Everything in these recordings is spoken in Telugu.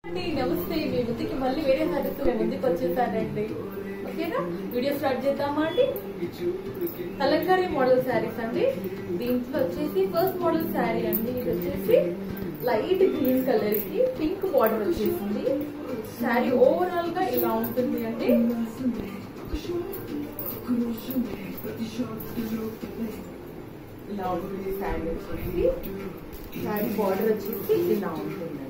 నమస్తే మీ ముందుకి మళ్ళీ వేరే సారీతో మేము ముందుకు వచ్చేసానండి. ఓకేనా, వీడియో స్టార్ట్ చేద్దామా అండి. కలంకారీ మోడల్ శారీస్ అండి. దీంట్లో వచ్చేసి ఫస్ట్ మోడల్ శారీ అండి. ఇది వచ్చేసి లైట్ గ్రీన్ కలర్ కి పింక్ బార్డర్ వచ్చేసింది. శారీ ఓవరాల్ గా ఇలా ఉంటుంది అండి. ఇలా ఉంటుంది శారీ వచ్చేసి. శారీ బార్డర్ వచ్చేసి ఇలా ఉంటుందండి.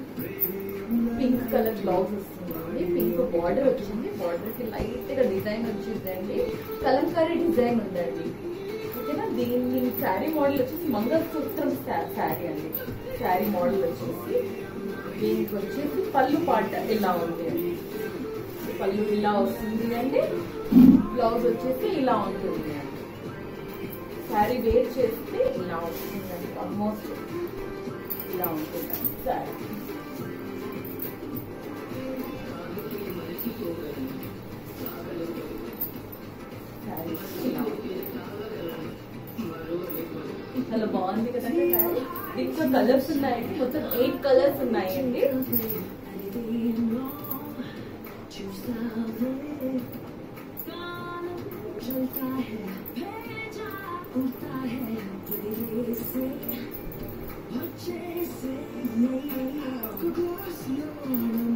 పింక్ కలర్ బ్లౌజ్ వస్తుందండి. పింక్ బార్డర్ వచ్చింది. బార్డర్ కి లైట్ గా డిజైన్ వచ్చిందండి. కలంకారీ డిజైన్ ఉందండి. ఓకేనా, దీని శారీ మోడల్ వచ్చేసి మంగళసూత్రం శారీ అండి. శారీ మోడల్ వచ్చేసి దీనికి వచ్చేసి పళ్ళు పాట ఇలా ఉంది అండి. పళ్ళు ఇలా వస్తుంది అండి. బ్లౌజ్ వచ్చేసి ఇలా ఉంటుంది అండి. శారీ వేర్ చేస్తే ఇలా వస్తుందండి. ఆల్మోస్ట్ ఇలా ఉంటుందండి శారీ. చాలా బాగుంది కదండి శారీ. దీంట్లో కలర్స్ ఉన్నాయండి. మొత్తం 8 కలర్స్ ఉన్నాయండి.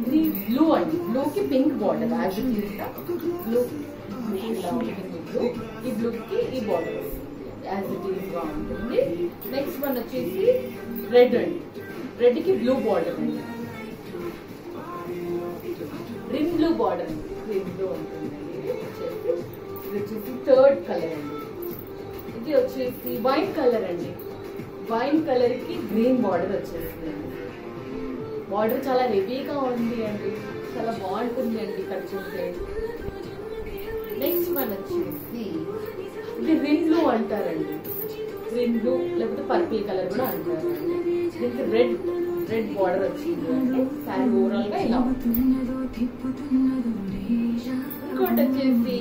ఇది బ్లూ అండి. బ్లూ కి pink border as it is గా బ్లూ ఇలా ఉంటుంది. బ్లూ ఈ బ్లూ కి ఈ బార్డర్ యాజ్ ఇట్ ఈస్ గా ఉంటుంది. నెక్స్ట్ వన్ వచ్చేసి రెడ్ అండి. రెడ్ కి బ్లూ బార్డర్ అండి. గ్రీన్ బ్లూ బార్డర్ అండి. గ్రీన్ బ్లూ ఉంటుందండి. ఇది వచ్చేసి థర్డ్ కలర్ అండి. ఇది వచ్చేసి వైన్ కలర్ అండి. వైన్ కలర్ కి గ్రీన్ బార్డర్ వచ్చేసింది. బార్డర్ చాలా హెవీగా ఉంది అండి. చాలా బాగుంటుంది అండి కట్టుకుంటే. నెక్స్ట్ వన్ వచ్చేసి ఇది గ్రీన్ బ్లూ అంటారండి. గ్రీన్ బ్లూ లేకపోతే పర్పుల్ కలర్ కూడా అంటారండి. దీనికి రెడ్ బార్డర్ వచ్చింది అండి. శారీ ఓవరాల్ గా ఇలా ఇంకోటి వచ్చేసి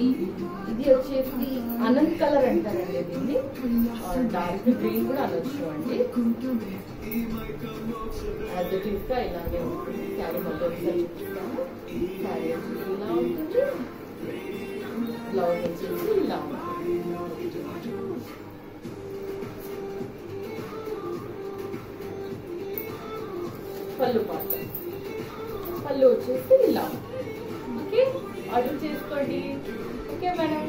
ఇది వచ్చేసి అనంత్ కలర్ అంటారండి. దీన్ని డార్క్ గ్రీన్ కూడా అనొచ్చు అండి. యాజ్ ఇట్ ఈస్ గా ఇలాగే ఉంటుంది. శారీ మొత్తం చూపిస్తాము. శారీ వచ్చేసి ఇలా ఉంటుంది. బ్లౌజ్ వచ్చేసి ఇలా ఉంటుంది. పళ్ళు పాట పళ్ళు వచ్చేసి ఇలా. ఓకే, ఆర్డర్ చేసుకోండి. Okay madam.